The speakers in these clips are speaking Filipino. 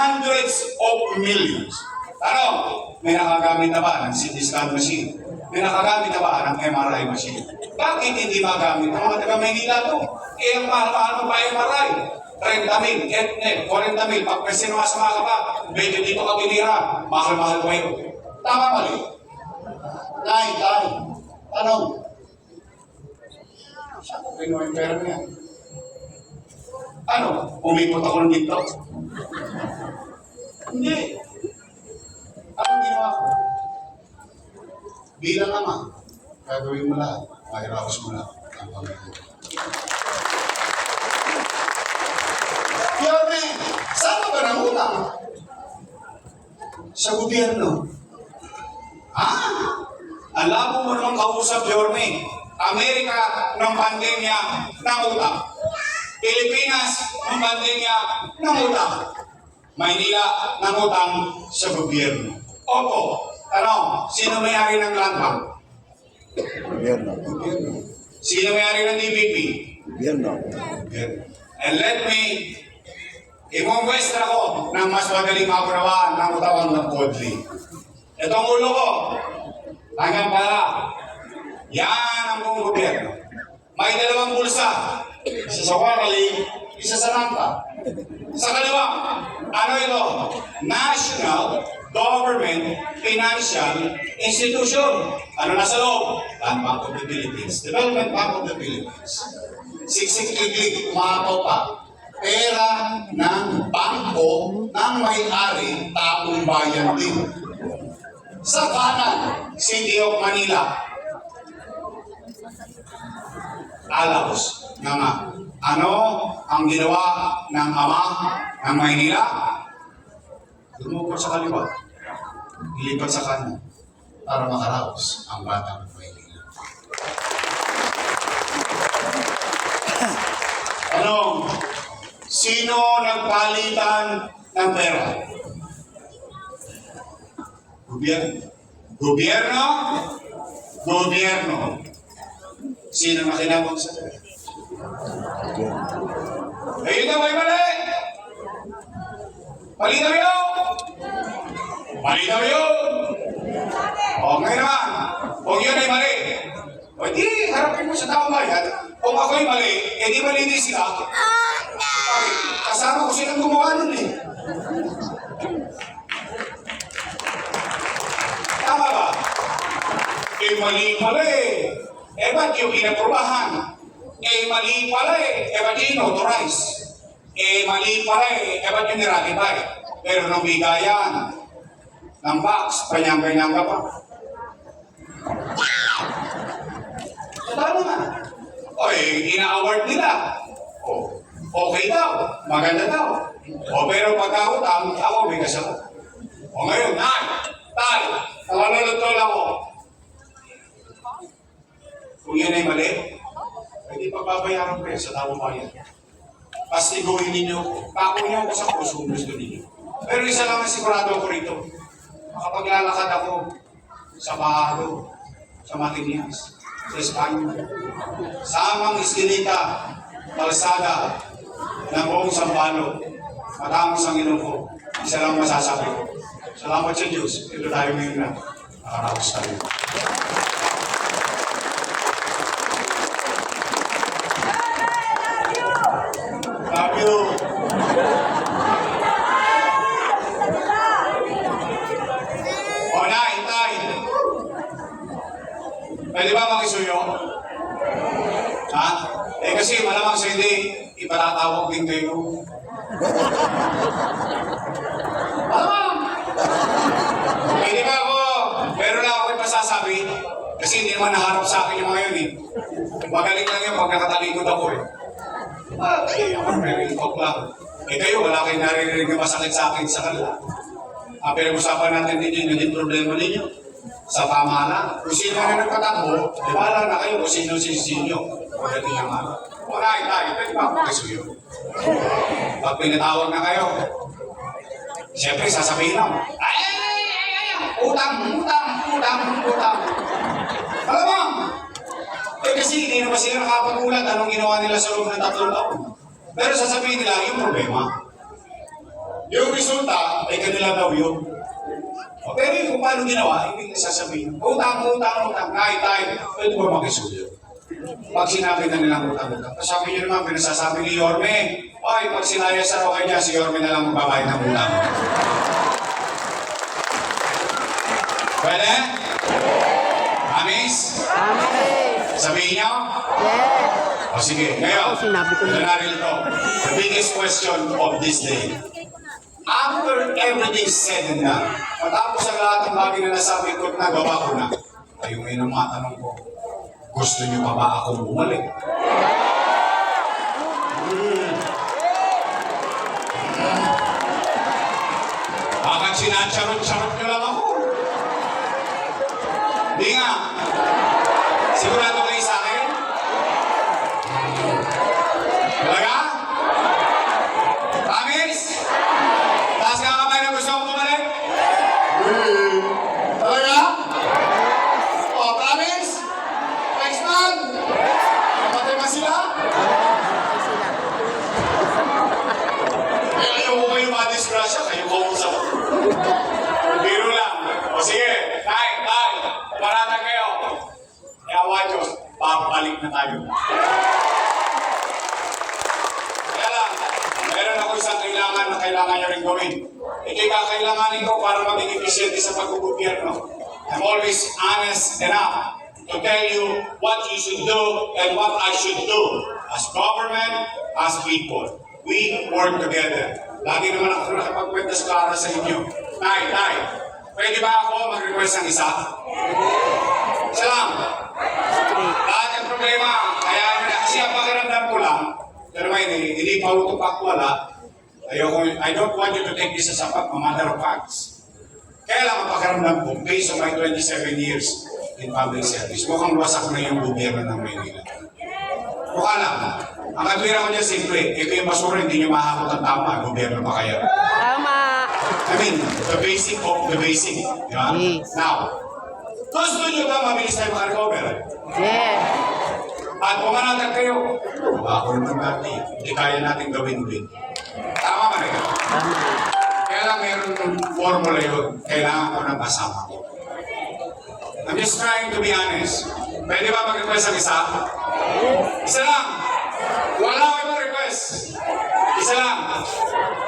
hundreds of millions. Ano? May nakagamit na ba ng CT scan machine? May nakagamit na ba ng MRI machine? Bakit hindi magamit ng mga taga-Maynila to? Eh, ang mahal-mahal mo pa MRI. 30,000, ETNET, 40,000. Pag may sinasama ka pa, medyo dito ka binira. Mahal-mahal pa yun. Tama mali. Tay. Tanong. Siya ko pinuha yung pera niya. Ano? Umipot ako ng dito? Hindi. Anong ginawa ko? Bilang ama, gagawin mo lahat. Mahiraos mo lahat ang pamilya. Yorme, saan ka ba nangutang? Sa gobyerno. Ang labo mo naman kausap, Yorme. Amerika ng pandemya ng utang. Pilipinas ng pandemya ng utang. Maynila ng utang sa gobyerno. Opo, tanong, sino may-ari ng land bank? Gobyerno. Sino may-ari ng DBP? Gobyerno. And let me imumwestra ko ng mas magaling maunawaan ng utawang ng Bodley. Itong ulo ko, hanggang pala, yan ang buong gobyerno. May dalawang bulsa, isa sa Warali, isa sa Nanta. Sa kaliwa, ano ito? National Government Financial Institution. Ano nasa loob? Land Bank of the Philippines. Development Bank of the Philippines. Siksik-liglig, umakaw pa. Pera ng bangko ng may-ari, taong bayan din. Sa kanan, City of Manila. Alabos nga. Ano ang ginawa ng ama ng Maynila? Lumukot sa kaliwa. Ilipat sa kanan para makaraos ang batang Maynila. Ano? Sino nagpalitan ng pera? Gobyerno. Gobyerno? Gobyerno. Sino nakinabang sa pera? Ayun daw ay mali! Mali daw yun! Mali daw yun! O ngayon naman, kung yun ay mali, o di, harapin mo sa taong bayan. Kung ako'y mali, eh di mali din sila. Kasama ko silang gumawa nun eh. Tama ba? Eh mali pala eh. Eh ba't yung inaprubahan? Eh mali pala eh. Eh ba't yung inauthorize? Eh mali pala eh. Eh ba't yung niratify? Pero nung bigayan ng box, kanyang-kanyang ka pa. Tama nga. O eh, ina-award nila. O, okay daw. Maganda daw. O pero pagkakutang, ako may kasama. O ngayon, tay, nakalulutol ako. Kung yan ay mali, hindi pagbabayaran ko sa taong bayan. Pastiguhin ninyo, pakunin ako sa puso gusto ninyo. Pero isa lang ang sigurado ko rito. Makapaglalakad ako sa Bahado, sa Matinias, sa Espanya, sa amang iskinita, kalsada, ng buong Sambalo, matamos ang inom ko. Isa lang masasabi ko. Salamat sa Diyos. Ito tayo ngayon na. Nakaraos tayo. Love you. O na, hintay. Pwede ba makisuyo? Ha? Eh kasi malamang sa hindi, ipatatawag din kayo. Malamang! Pwede ba ako? Pero lang ako pasasabi, kasi hindi naman naharap sa akin yung mga yun eh. Magaling lang yun pag nakatalikod ako eh. Okay, ako very talk lang. Eh kayo, wala kayong naririnig na masakit sa akin sa kanila. Ang pinag-usapan natin din yun, yung problema ninyo. Sa pamahalaan. Kung sino na nagpatakbo, di ba na kayo kung sino. Pagdating ang ano. Wala, pwede ba ako kasuyo? Pag pinatawag na kayo, siyempre sasabihin lang, utang. Alam mo, eh kasi hindi naman sila nakapagulat anong ginawa nila sa loob ng 3 taon. Pero sasabihin nila, yung problema. Yung resulta, ay kanila daw yun. O, pero yung kung paano ginawa, hindi ka sasabihin. Utang, kahit, pwede ba makisuyo? Pag sinabi na nilang utang. Sabi niyo naman, pinasasabi ni Yorme, ay, pag sinayas sa raw kanya, si Yorme na lang magbabayad ng utang. Pwede? Amis? Sabihin niyo? O sige, ngayon, ito na rin ito. The biggest question of this day. After everything said and done, matapos ang lahat ng bagay na nasabi ko at nagawa ko na, kayo ngayon ang matanong ko, gusto niyo pa ba akong bumalik? Bakit sinacharot-charot niyo lang ako? Di nga. Sigurado kayo sa akin? Talaga? Promise? Taas ka kamay na gusto kong bumalik? Talaga? O, promise? Thanks, man! Namatay ba sila? Eh, ayaw ko kayo ma-disgrasya. Kayo kausap. Biro lang. O sige, tay, parata kayo. Yawa Diyos, babalik na tayo. Kaya lang, meron ako isang kailangan na kailangan nyo rin gawin. Ito'y kakailanganin ko para maging efficiente sa pagkugobyerno. I'm always honest enough to tell you what you should do and what I should do. As government, as people. We work together. Lagi naman ako nakapagkwenta sa klara sa inyo. Tay, pwede ba ako mag-request ng isa? Isa lang. Lahat ng problema, kaya kasi ang pakiramdam ko lang, pero may hindi pa utupak wala, I don't want you to take this as a matter of facts. Kaya lang ang pakiramdam ko, based on my 27 years in public service, mukhang wasak na yung gobyerno ng Maynila. Mukha lang. Ang katwira ko niya simple, ito yung basura, hindi nyo mahakot ang tama, gobyerno pa kaya. Tama. I mean, the basic of the basic. Di ba? Yes. Now, gusto nyo ba mabilis tayo makarecover? Yes. At pumanatag kayo, ako naman dati, hindi kaya natin gawin-gawin. Tama ba rin? Tama. Kaya lang meron ng formula yun, kailangan ko na kasama ko. I'm just trying to be honest. Pwede ba mag-request ang isa? Isa lang. Wala ko ibang request. Isa lang.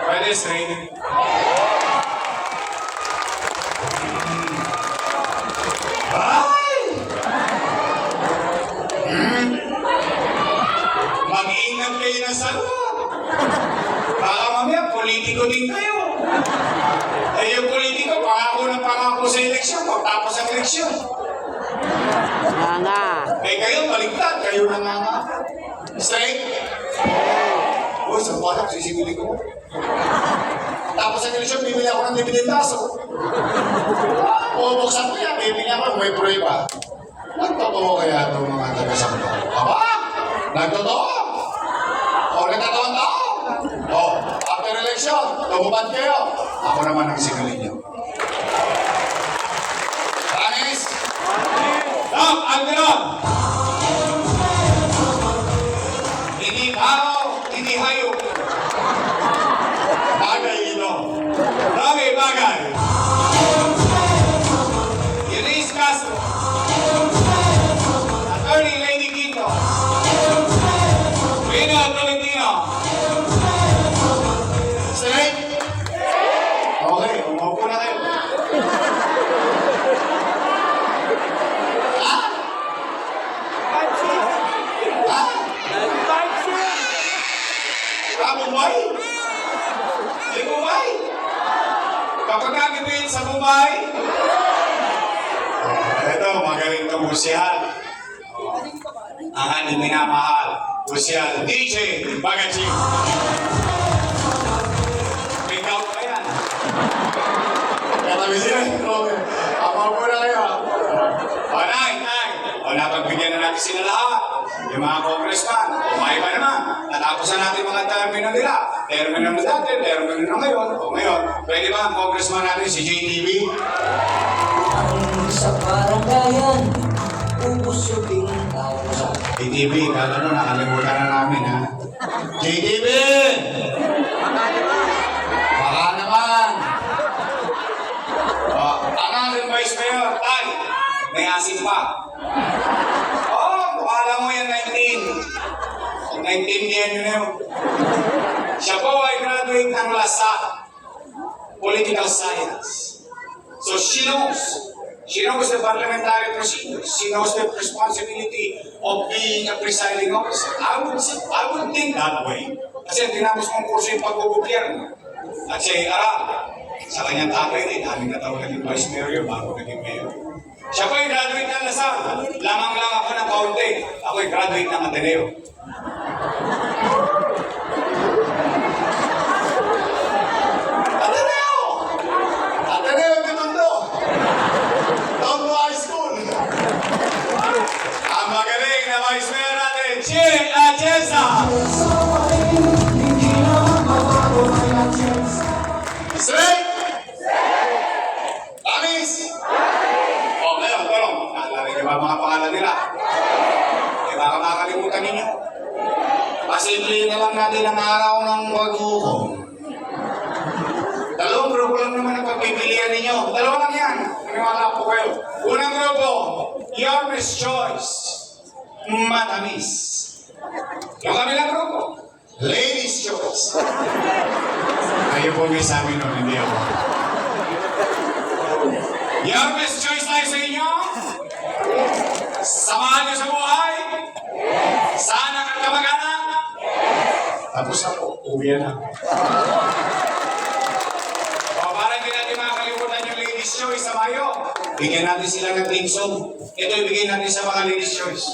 Pwede straight. Ay! Mag-ingat kayo na sagot. Baka mamaya, politiko din kayo. Eh, yung politiko, pangako sa eleksyon, pagtapos ang eleksyon. Nga. Eh, kayo, baligtad, kayo na nga. Straight? Uy, sa balak, sisimili ko. Tapos ang eleksyon, bibili ako ng dividendaso. Buksan ko yan, bibili ako, may prueba. Nagtotoo kaya itong mga taga-sakto? Aba! Nagtotoo! O, nagtotoo tao! O, after election, tumubad kayo. Ako naman ang singalin niyo. Promise? Stop! Ang ganon! Hindi tao, hindi hayop. Bagay ito. Bagay. Eunice Castro. Attorney Lady Quinto. Rino Tolentino. Straight? Okay, umaupo na kayo. Ha? Mumbai? Di Mumbai? Kapag nagipin sa Mumbai? Ito, magaling ka musihan. Ang ating minamahal, musihan, DJ Bagachi. May gout ka yan. Katabi sila, Robert. Amaw mo na kayo. O, nay. O, napagbigyan na natin sila lahat. Yung mga congressman, o may iba naman. Natapos na natin mga termino nila. Termino na dati, termino na ngayon. O ngayon, pwede ba ang congressman natin si JTV? Sa baranggayan, uusuping tao sa JTV, kala nyo, nakalimutan na namin, ha? JTV! Baka na Vice Mayor, tay, may asim pa. Oh, akala mo yan 19. Naintindihan nyo na yun. Siya po ay graduate ng LASAT, Political Science. So she knows the parliamentary procedures. She knows the responsibility of being a presiding officer. I would think that way. Kasi tinapos kong kurso yung pagbubukyerno. At siya arap. Sa kanyang tatay din, aming katawag naging vice mayor bago naging mayor. Siya po ay graduate ng LASAL. Lamang lang ako ng kaunti. Ako ay graduate ng Ateneo. Ateneo de Tondo! Tondo High School! Ang magaling na vice mayor natin, Che Atienza! Straight! Amis! O, ngayon, tulong. Naalala niyo ba mga pangalan nila? Eh, baka makakalimutan ninyo. Pasimplihin na lang natin ang araw ng maghukom. Dalawang grupo lang naman ang pagpipilian ninyo. Dalawa lang yan. Maniwala po kayo. Unang grupo, Your Miss Choice. Matamis. Yung kabilang grupo, Ladies Choice. Kayo po may sabi nun, hindi ako. Your Miss Choice tayo sa inyo. Samahan niyo sa buhay. Sana kang kamag-anak. Tapos ako, uwi na. Para hindi natin makakalimutan yung Ladies Choice sa Mayo, bigyan natin sila ng team song. Ito ibigay natin sa mga Ladies Choice.